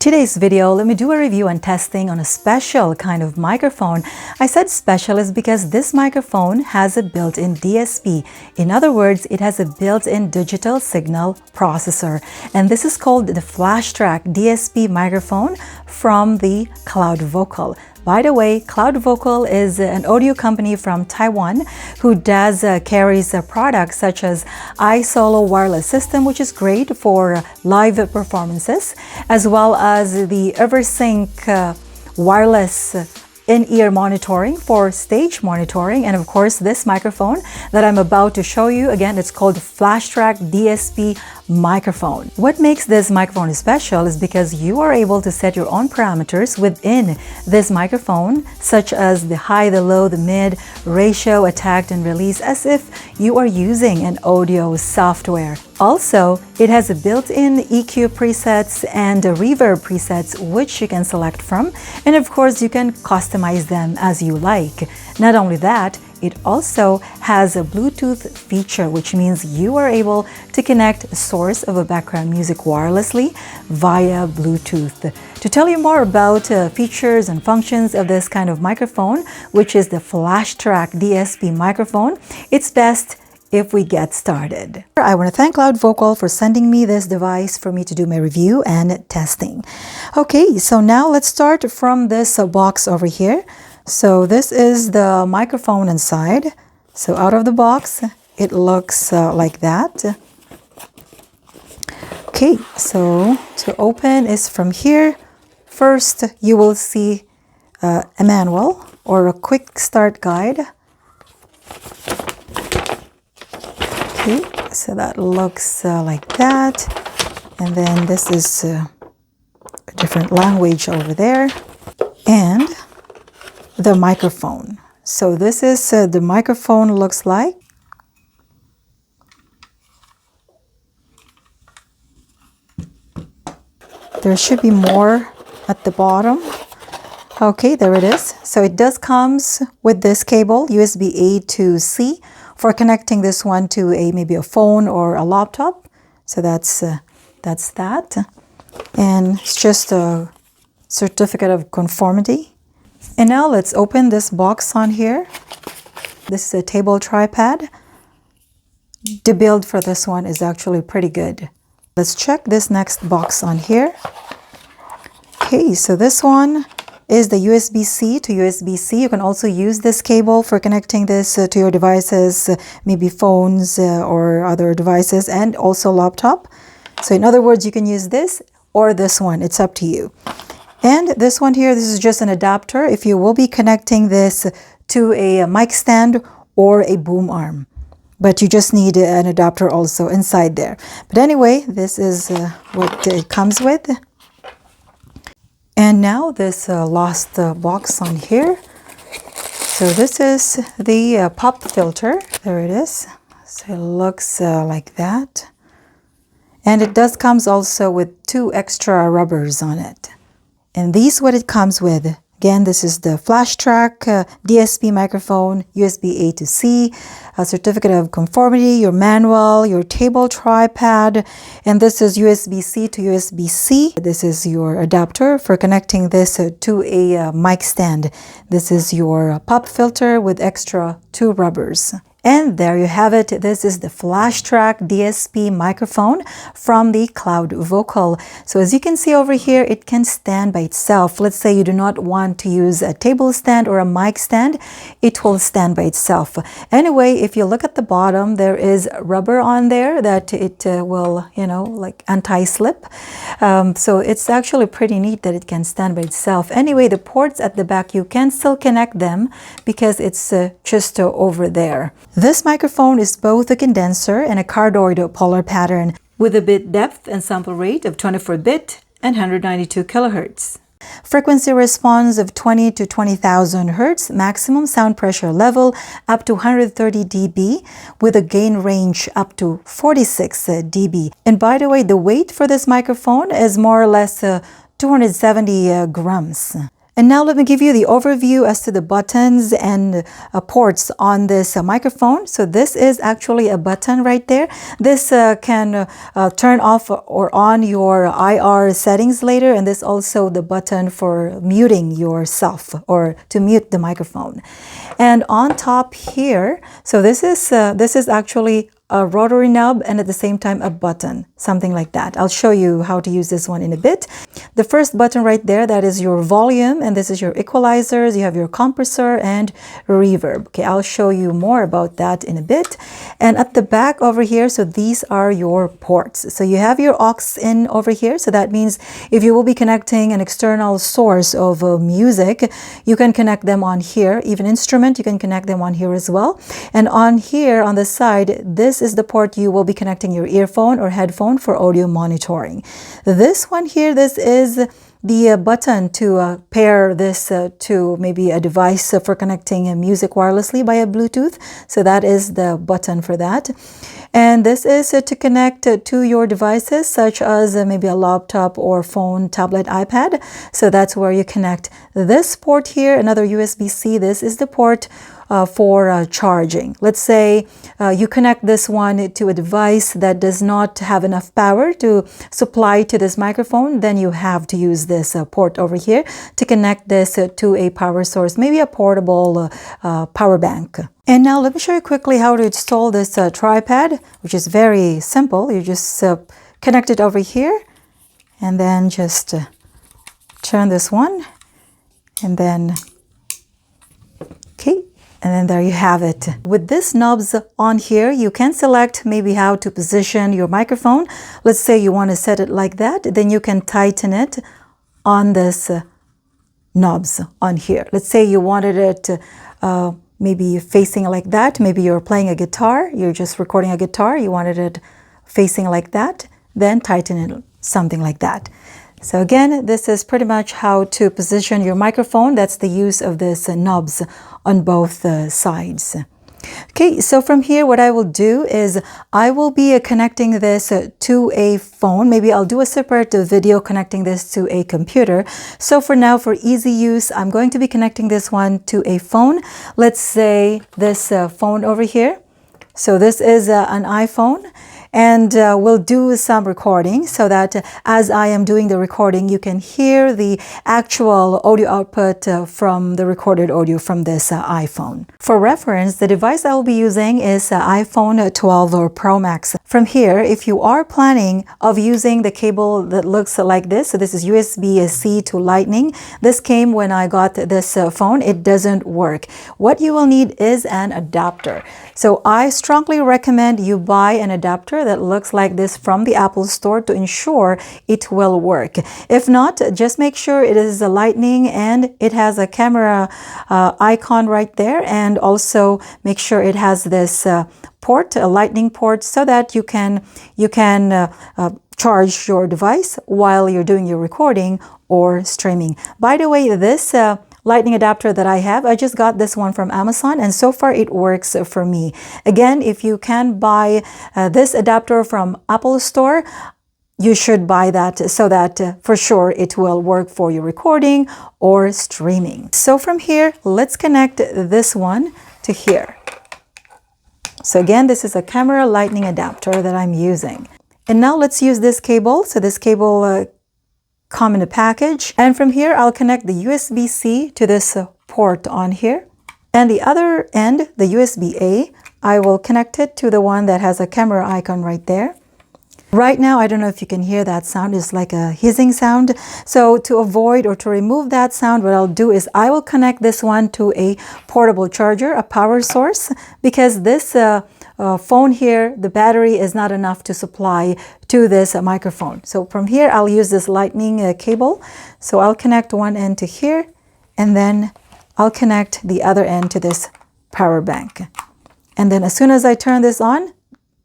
Today's video, let me do a review and testing on a special kind of microphone. I said special is because this microphone has a built-in DSP. In other words, it has a built-in digital signal processor. And this is called the FLASHTRACK DSP microphone from the CloudVocal. By the way, CloudVocal is an audio company from Taiwan who carries products such as iSolo wireless system, which is great for live performances, as well as the EverSync wireless in-ear monitoring for stage monitoring, and of course this microphone that I'm about to show you. Again, it's called FLASHTRACK DSP microphone. What makes this microphone special is because you are able to set your own parameters within this microphone, such as the high, the low, the mid, ratio, attack, and release, as if you are using an audio software. Also, it has a built-in EQ presets and reverb presets which you can select from, and of course you can customize them as you like. Not only that, it also has a Bluetooth feature, which means you are able to connect a source of a background music wirelessly via Bluetooth. To tell you more about features and functions of this kind of microphone, which is the FLASHTRACK DSP microphone, it's best if we get started. I want to thank CloudVocal for sending me this device for me to do my review and testing. Okay, so now let's start from this box over here. So this is the microphone inside. So out of the box, it looks like that. Okay, so to open is from here. First, you will see a manual or a quick start guide. Okay, so that looks like that. And then this is a different language over there. And the microphone. So this is the microphone looks like. There should be more at the bottom. Okay, there it is. So it does comes with this cable, USB-A to C, for connecting this one to maybe a phone or a laptop. So that's that. And it's just a certificate of conformity. And now let's open this box on here. This is a table tripod. The build for this one is actually pretty good. Let's check this next box on here. Okay, so this one is the USB-C to USB-C. You can also use this cable for connecting this to your devices, maybe phones or other devices, and also laptop. So in other words, you can use this or this one. It's up to you. And this one here, this is just an adapter if you will be connecting this to a mic stand or a boom arm. But you just need an adapter also inside there. But anyway, this is what it comes with. And now this last box on here. So this is the pop filter. There it is. So it looks like that. And it does comes also with 2 extra rubbers on it. And these what it comes with. Again, this is the FLASHTRACK DSP microphone, USB-A to C, a certificate of conformity, your manual, your table tripod, and this is USB-C to USB-C. This is your adapter for connecting this to a mic stand. This is your pop filter with extra 2 rubbers. And there you have it. This is the FLASHTRACK DSP microphone from the CloudVocal. So as you can see over here, it can stand by itself. Let's say you do not want to use a table stand or a mic stand, it will stand by itself. Anyway, if you look at the bottom, there is rubber on there that it will, like anti-slip. So it's actually pretty neat that it can stand by itself. Anyway, the ports at the back, you can still connect them because it's just over there. This microphone is both a condenser and a cardioid polar pattern with a bit depth and sample rate of 24-bit and 192 kilohertz. Frequency response of 20 to 20,000 Hertz, maximum sound pressure level up to 130 dB with a gain range up to 46 dB. And by the way, the weight for this microphone is more or less 270 grams. And now let me give you the overview as to the buttons and ports on this microphone. So this is actually a button right there. This can turn off or on your IR settings later, and this also the button for muting yourself or to mute the microphone. And on top here, so this is actually a rotary knob and at the same time a button, something like that. I'll show you how to use this one in a bit. The first button right there, that is your volume, and this is your equalizers. You have your compressor and reverb. Okay, I'll show you more about that in a bit. And at the back over here, so these are your ports. So you have your aux in over here. So that means if you will be connecting an external source of music, you can connect them on here. Even instrument, you can connect them on here as well. And on here on the side, this is the port you will be connecting your earphone or headphone for audio monitoring. This one here, this is the button to pair this to maybe a device for connecting music wirelessly by a Bluetooth. So that is the button for that. And this is to connect to your devices such as maybe a laptop or phone, tablet, iPad. So that's where you connect this port here, another USB-C. This is the port for charging. Let's say you connect this one to a device that does not have enough power to supply to this microphone, then you have to use this port over here to connect this to a power source, maybe a portable power bank. And now let me show you quickly how to install this tripod, which is very simple. You just connect it over here and then just turn this one and then, okay. And then there you have it. With this knobs on here, you can select maybe how to position your microphone. Let's say you want to set it like that. Then you can tighten it on this knobs on here. Let's say you wanted it maybe facing like that. Maybe you're playing a guitar. You're just recording a guitar. You wanted it facing like that. Then tighten it something like that. So again, this is pretty much how to position your microphone. That's the use of this knobs on both sides. Okay, so from here, what I will do is I will be connecting this to a phone. Maybe I'll do a separate video connecting this to a computer. So for now, for easy use, I'm going to be connecting this one to a phone. Let's say this phone over here. So this is an iPhone. And we'll do some recording so that as I am doing the recording, you can hear the actual audio output from the recorded audio from this iPhone. For reference, the device I will be using is iPhone 12 or Pro Max. From here, if you are planning of using the cable that looks like this, so this is USB-C to Lightning. This came when I got this phone. It doesn't work. What you will need is an adapter. So I strongly recommend you buy an adapter that looks like this from the Apple Store to ensure it will work. If not, just make sure it is a Lightning and it has a camera icon right there, and also make sure it has this port, a Lightning port, so that you can charge your device while you're doing your recording or streaming. By the way, this Lightning adapter that I have, I just got this one from Amazon, and so far it works for me. Again, if you can buy this adapter from Apple Store, you should buy that so that for sure it will work for your recording or streaming. So from here, let's connect this one to here. So again, this is a camera Lightning adapter that I'm using. And now let's use this cable. So this cable come in a package, and from here I'll connect the USB-C to this port on here, and the other end, the USB-A, I will connect it to the one that has a camera icon right there. Right now, I don't know if you can hear that sound. It's like a hissing sound. So to avoid or to remove that sound, what I'll do is I will connect this one to a portable charger, a power source, because this phone here, the battery is not enough to supply to this microphone. So from here, I'll use this Lightning cable. So I'll connect one end to here, and then I'll connect the other end to this power bank. And then as soon as I turn this on,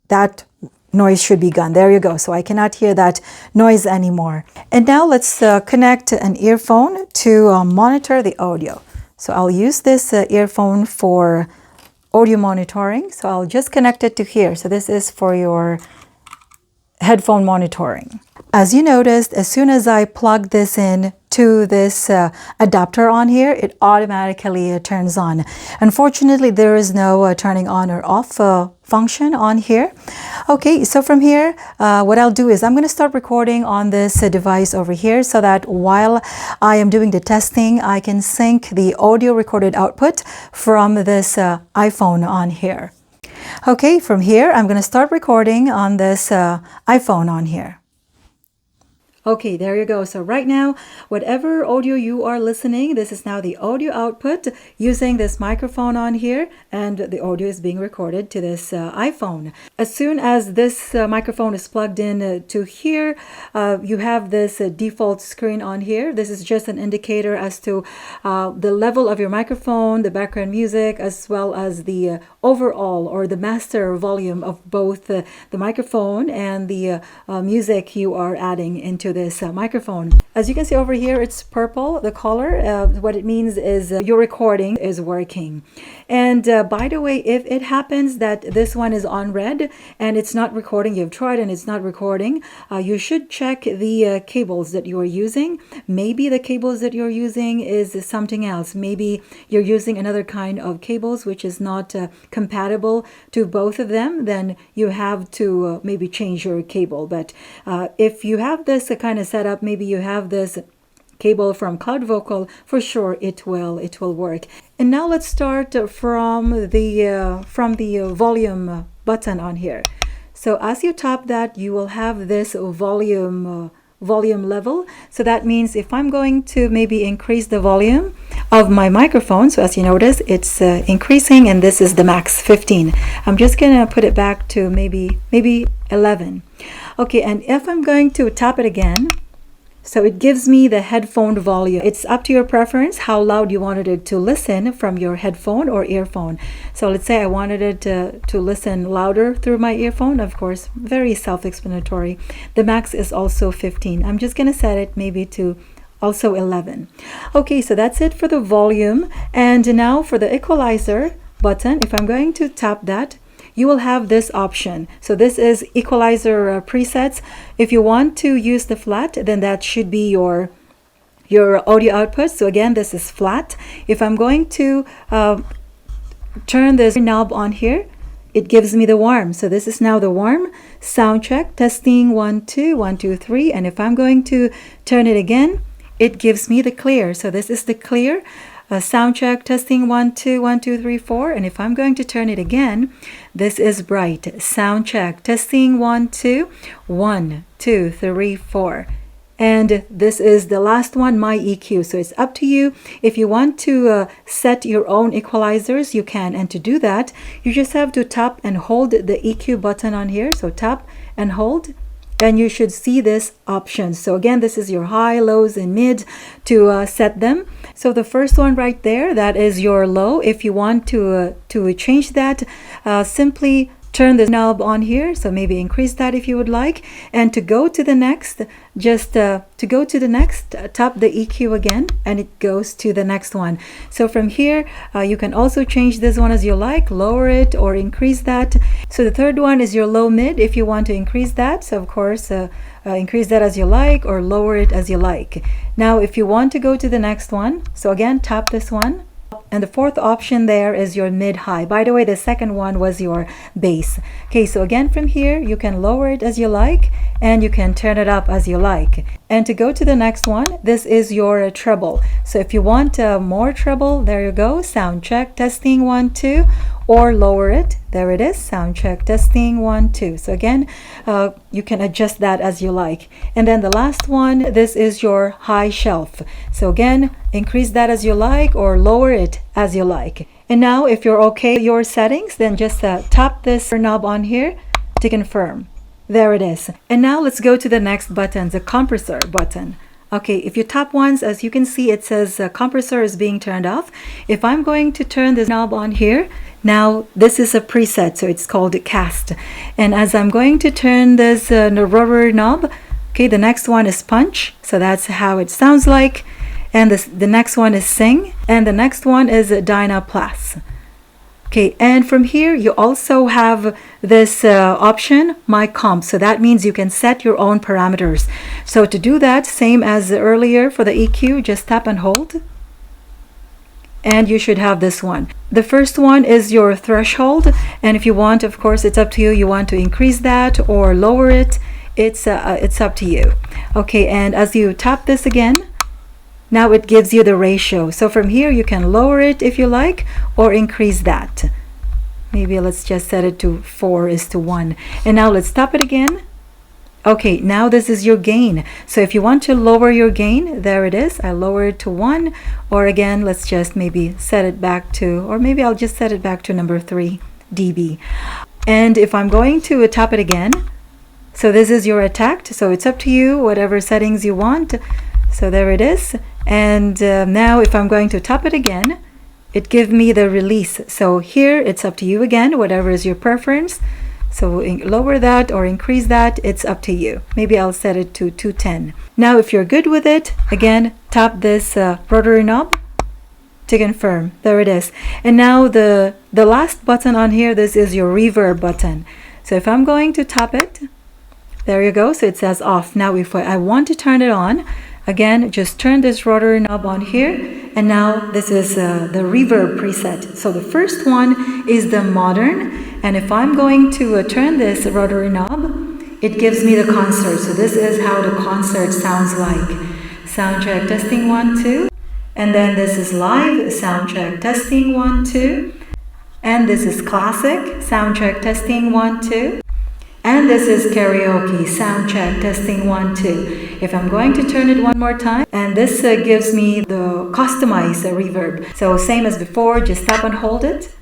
that noise should be gone. There you go. So I cannot hear that noise anymore. And now let's connect an earphone to monitor the audio. So I'll use this earphone for audio monitoring. So I'll just connect it to here. So this is for your headphone monitoring. As you noticed, as soon as I plug this in to this adapter on here, it automatically turns on. Unfortunately, there is no turning on or off function on here. Okay, so from here, what I'll do is I'm going to start recording on this device over here so that while I am doing the testing, I can sync the audio recorded output from this iPhone on here. Okay, from here, I'm going to start recording on this iPhone on here. Okay, there you go. So right now, whatever audio you are listening, this is now the audio output using this microphone on here, and the audio is being recorded to this iPhone. As soon as this microphone is plugged in to here, you have this default screen on here. This is just an indicator as to the level of your microphone, the background music, as well as the overall or the master volume of both the microphone and the music you are adding into this microphone. As you can see over here, it's purple, the color. What it means is your recording is working. And by the way, if it happens that this one is on red and it's not recording, you've tried and it's not recording, you should check the cables that you are using. Maybe the cables that you're using is something else. Maybe you're using another kind of cables which is not compatible to both of them. Then you have to maybe change your cable. But if you have this kind of setup, maybe you have this cable from CloudVocal, for sure it will work. And now let's start from the volume button on here. So as you tap that, you will have this volume level. So that means if I'm going to maybe increase the volume of my microphone, so as you notice, it's increasing, and this is the max 15. I'm just gonna put it back to maybe 11. Okay, and if I'm going to tap it again, so it gives me the headphone volume. It's up to your preference how loud you wanted it to listen from your headphone or earphone. So let's say I wanted it to listen louder through my earphone. Of course, very self-explanatory. The max is also 15. I'm just going to set it maybe to also 11. Okay, so that's it for the volume. And now for the equalizer button, if I'm going to tap that, you will have this option. So this is equalizer presets. If you want to use the flat, then that should be your audio output. So again, this is flat. If I'm going to turn this knob on here, it gives me the warm. So this is now the warm. Sound check, testing 1 2 1 2 3. And if I'm going to turn it again, it gives me the clear. So this is the clear. Sound check, testing 1 2 1 2 3 4. And if I'm going to turn it again, this is bright. Sound check, testing 1 2 1 2 3 4. And this is the last one, my EQ. So it's up to you. If you want to set your own equalizers, you can. And to do that, you just have to tap and hold the EQ button on here. So tap and hold, and you should see this option. So again, this is your high, lows, and mid to set them. So the first one right there, that is your low. If you want to change that, simply turn the knob on here. So maybe increase that if you would like. And to go to the next, just tap the EQ again, and it goes to the next one. So from here, you can also change this one as you like, lower it or increase that. So the third one is your low mid if you want to increase that. So of course, increase that as you like or lower it as you like. Now, if you want to go to the next one, so again, tap this one. And the fourth option there is your mid-high. By the way, the second one was your bass. Okay, so again, from here, you can lower it as you like, and you can turn it up as you like. And to go to the next one, this is your treble. So if you want more treble, there you go. Sound check, testing 1 2, or lower it. There it is. Sound check, testing 1 2. So again, you can adjust that as you like. And then the last one, this is your high shelf. So again, increase that as you like or lower it as you like. And now if you're okay with your settings, then just tap this knob on here to confirm. There it is. And now let's go to the next button, the compressor button. Okay, if you tap once, as you can see, it says compressor is being turned off. If I'm going to turn this knob on here, now this is a preset, so it's called cast. And as I'm going to turn this rubber knob, okay, the next one is punch. So that's how it sounds like. And the next one is sing. And the next one is Dynaplus. Okay, and from here you also have this option, mic comp. So that means you can set your own parameters. So to do that, same as earlier for the EQ, just tap and hold. And you should have this one. The first one is your threshold, and if you want, of course, it's up to you. You want to increase that or lower it. It's up to you. Okay, and as you tap this again, now it gives you the ratio. So from here you can lower it if you like or increase that. Maybe let's just set it to 4:1. And now let's tap it again. Okay, now this is your gain. So if you want to lower your gain, there it is. I lower it to 1, or again, let's just maybe set it back to, or maybe I'll just set it back to number 3 dB. And if I'm going to tap it again, so this is your attack. So it's up to you, whatever settings you want. So there it is. And now if I'm going to tap it again, it gives me the release. So here it's up to you again, whatever is your preference. So lower that or increase that, it's up to you. Maybe I'll set it to 210. Now if you're good with it, again, tap this rotary knob to confirm. There it is. And now the last button on here, this is your reverb button. So if I'm going to tap it, there you go. So it says off. Now if I want to turn it on, again, just turn this rotary knob on here, and now this is the reverb preset. So the first one is the modern, and if I'm going to turn this rotary knob, it gives me the concert. So this is how the concert sounds like. Sound check, testing 1 2, and then this is live. Sound check, testing 1 2, and this is classic. Sound check, testing 1 2. And this is karaoke, sound check, testing 1 2. If I'm going to turn it one more time, and this gives me the customized reverb. So same as before, just tap and hold it.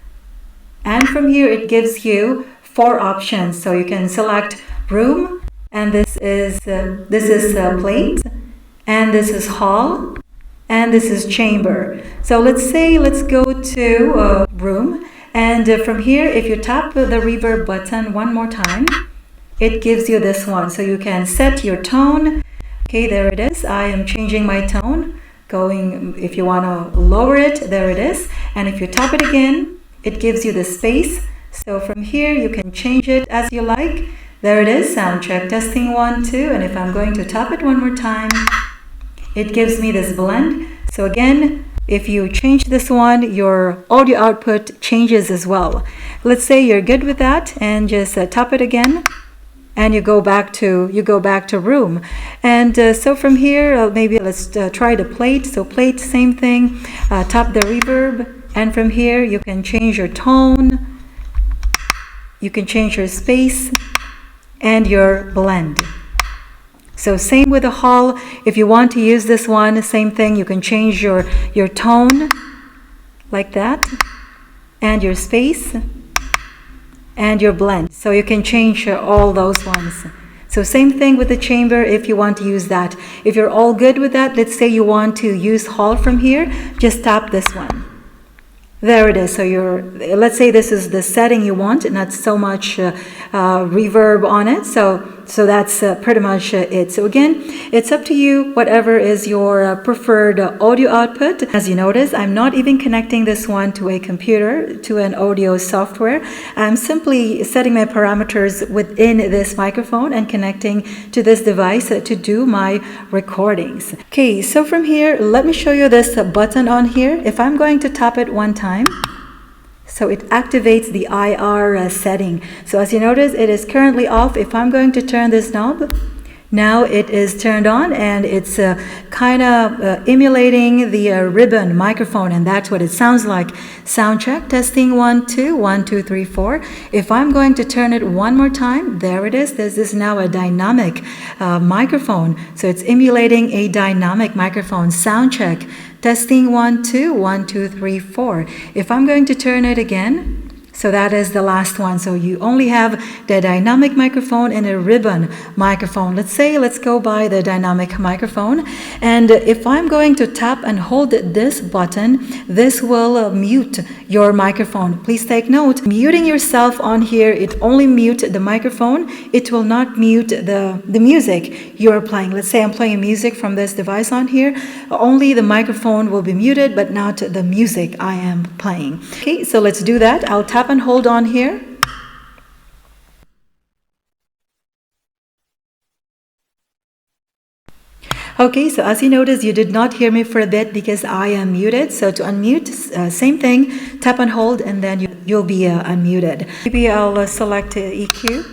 And from here it gives you 4 options. So you can select room, and this is plate, and this is hall, and this is chamber. So let's go to room. And from here, if you tap the reverb button one more time, it gives you this one. So you can set your tone. Okay, there it is. I am changing my tone. If you want to lower it, there it is. And if you tap it again, it gives you the space. So from here, you can change it as you like. There it is. Sound check, testing 1 2. And if I'm going to tap it one more time, it gives me this blend. So again, if you change this one, your audio output changes as well. Let's say you're good with that, and just tap it again, and you go back to room. And so from here, maybe let's try the plate. So plate, same thing. Tap the reverb, and from here you can change your tone, you can change your space, and your blend. So same with the hall. If you want to use this one, same thing. You can change your tone like that, and your space, and your blend. So you can change all those ones. So same thing with the chamber if you want to use that. If you're all good with that, let's say you want to use hall from here, just tap this one. There it is. So let's say this is the setting you want, not so much reverb on it. So that's pretty much it. So again, it's up to you, whatever is your preferred audio output. As you notice, I'm not even connecting this one to a computer, to an audio software. I'm simply setting my parameters within this microphone and connecting to this device to do my recordings. Okay, so from here, let me show you this button on here. If I'm going to tap it one time, so it activates the IR setting. So as you notice, it is currently off. If I'm going to turn this knob, now it is turned on, and it's kind of emulating the ribbon microphone, and that's what it sounds like. Sound check, testing 1 2, 1 2 3 4. If I'm going to turn it one more time, there it is. This is now a dynamic microphone. So it's emulating a dynamic microphone. Sound check, testing 1 2, 1 2 3 4. If I'm going to turn it again, so that is the last one. So you only have the dynamic microphone and a ribbon microphone. Let's go by the dynamic microphone. And if I'm going to tap and hold this button, this will mute your microphone. Please take note, muting yourself on here, it only mute the microphone. It will not mute the music you are playing. Let's say I'm playing music from this device on here. Only the microphone will be muted, but not the music I am playing. Okay, so let's do that. I'll tap and hold on here. Okay, so as you notice, you did not hear me for a bit because I am muted. So to unmute, same thing, tap and hold, and then you'll be unmuted. Maybe I'll select EQ,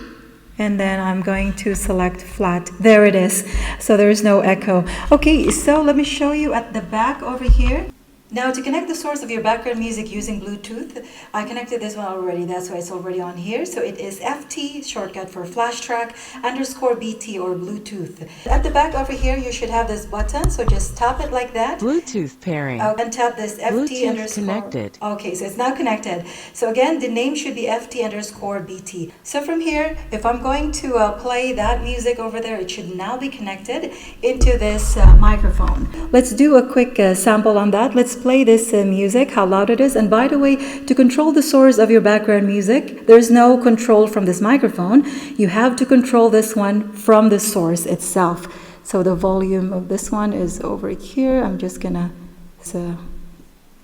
and then I'm going to select flat. There it is. So there is no echo. Okay, so let me show you at the back over here. Now, to connect the source of your background music using Bluetooth, I connected this one already. That's why it's already on here. So it is FT, shortcut for /BT or Bluetooth. At the back over here, you should have this button. So just tap it like that. Bluetooth pairing. And tap this FT Bluetooth connected. Okay, so it's now connected. So again, the name should be FT_BT. So from here, if I'm going to play that music over there, it should now be connected into this microphone. Let's do a quick sample on that. Let's play this music, how loud it is. And by the way, to control the source of your background music, there's no control from this microphone. You have to control this one from the source itself. So the volume of this one is over here. I'm just gonna,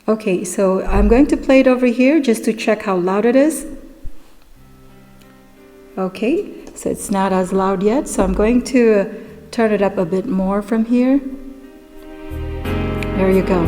okay, so I'm going to play it over here just to check how loud it is. Okay, so it's not as loud yet. So I'm going to turn it up a bit more from here. There you go.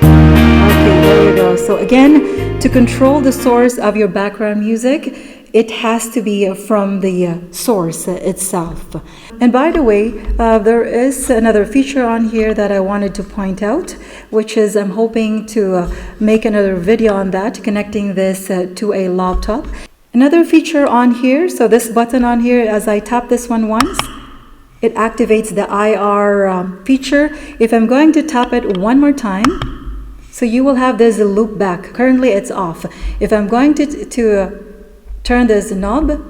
Okay, there you go. So again, to control the source of your background music, it has to be from the source itself. And by the way, there is another feature on here that I wanted to point out, which is I'm hoping to make another video on that, connecting this to a laptop. Another feature on here, so this button on here, as I tap this one once, it activates the IR feature. If I'm going to tap it one more time, so you will have this loop back. Currently it's off. If I'm going to turn this knob,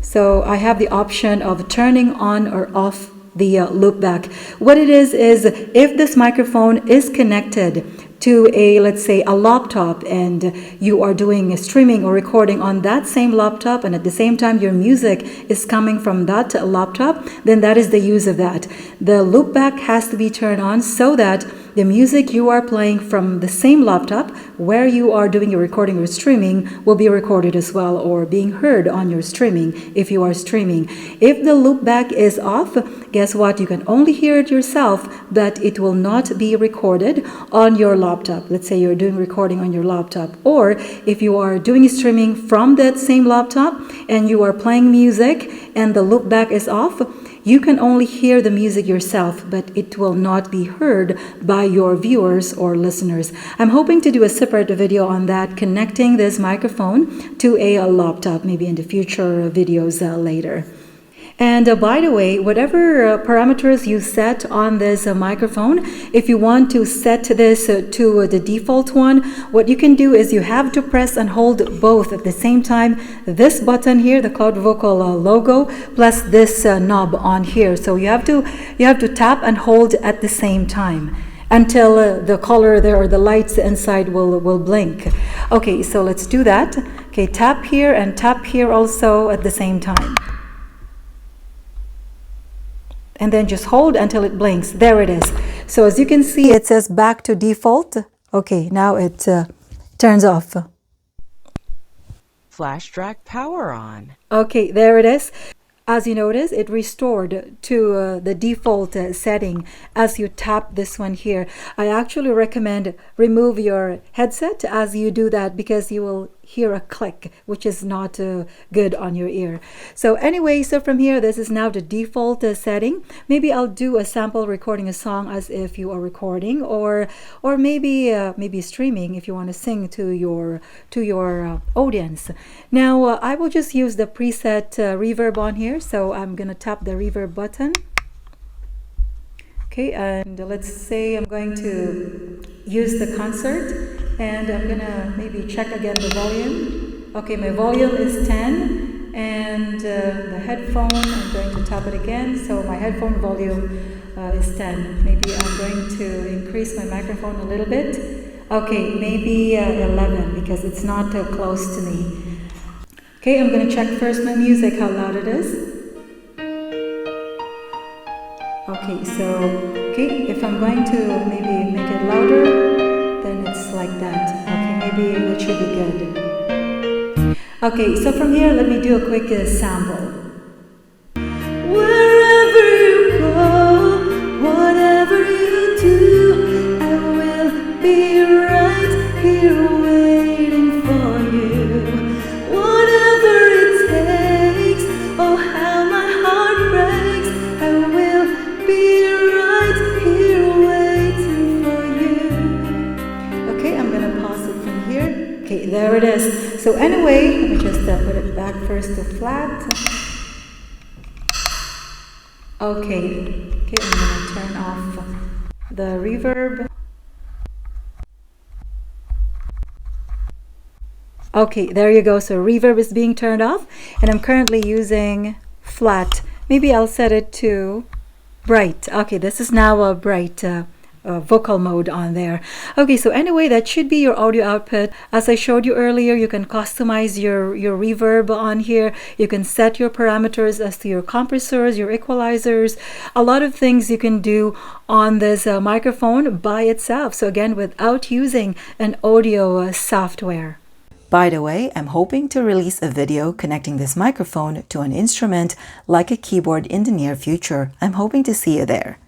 so I have the option of turning on or off the loop back. What it is if this microphone is connected to a, let's say, a laptop, and you are doing streaming or recording on that same laptop, and at the same time your music is coming from that laptop, then that is the use of that. The loopback has to be turned on so that the music you are playing from the same laptop where you are doing your recording or streaming will be recorded as well, or being heard on your streaming if you are streaming. If the loopback is off, guess what? You can only hear it yourself, but it will not be recorded on your laptop. Let's say you're doing recording on your laptop, or if you are doing streaming from that same laptop and you are playing music and the loopback is off, you can only hear the music yourself, but it will not be heard by your viewers or listeners. I'm hoping to do a separate video on that, connecting this microphone to a laptop, maybe in the future videos later. And by the way, whatever parameters you set on this microphone, if you want to set this to the default one, what you can do is you have to press and hold both at the same time. This button here, the CloudVocal logo, plus this knob on here. So you have to tap and hold at the same time until the color there or the lights inside will blink. Okay, so let's do that. Okay, tap here and tap here also at the same time. And then just hold until it blinks. There it is. So as you can see, it says back to default. Okay, now it turns off. FlashTrack power on. Okay, there it is. As you notice, it restored to the default setting as you tap this one here. I actually recommend remove your headset as you do that, because you will hear a click, which is not good on your ear. So anyway, so from here, this is now the default setting. Maybe I'll do a sample recording a song as if you are recording, or maybe streaming if you want to sing to your audience. Now I will just use the preset reverb on here. So I'm gonna tap the reverb button. Okay, and let's say I'm going to use the concert, and I'm gonna maybe check again the volume. Okay, my volume is 10, and the headphone, I'm going to tap it again. So my headphone volume is 10. Maybe I'm going to increase my microphone a little bit. Okay, maybe 11 because it's not close to me. Okay, I'm gonna check first my music, how loud it is. Okay, so, if I'm going to maybe make it louder, then it's like that. Okay, maybe that should be good. Okay, so from here, let me do a quick sample. Wherever you go, whatever you do, I will be right here waiting for you. Whatever it takes, oh how my heart breaks, I will be right here waiting for you. Okay, I'm gonna pause it from here. Okay, there it is. So anyway, let me just put it back first to flat. Okay, I'm gonna turn off the reverb. Okay, there you go. So reverb is being turned off, and I'm currently using flat. Maybe I'll set it to bright. Okay, this is now a bright vocal mode on there. Okay, so anyway, that should be your audio output. As I showed you earlier, you can customize your reverb on here. You can set your parameters as to your compressors, your equalizers, a lot of things you can do on this microphone by itself. So again, without using an audio software. By the way, I'm hoping to release a video connecting this microphone to an instrument like a keyboard in the near future. I'm hoping to see you there.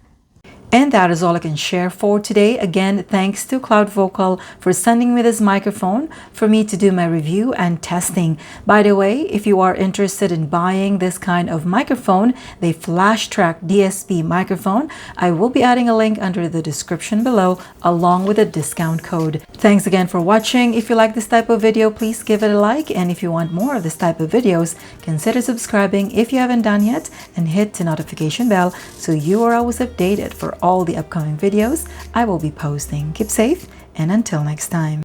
And that is all I can share for today. Again, thanks to CloudVocal for sending me this microphone for me to do my review and testing. By the way, if you are interested in buying this kind of microphone, the FLASHTRACK DSP microphone, I will be adding a link under the description below along with a discount code. Thanks again for watching. If you like this type of video, please give it a like. And if you want more of this type of videos, consider subscribing if you haven't done yet and hit the notification bell so you are always updated for all the upcoming videos I will be posting. Keep safe, and until next time.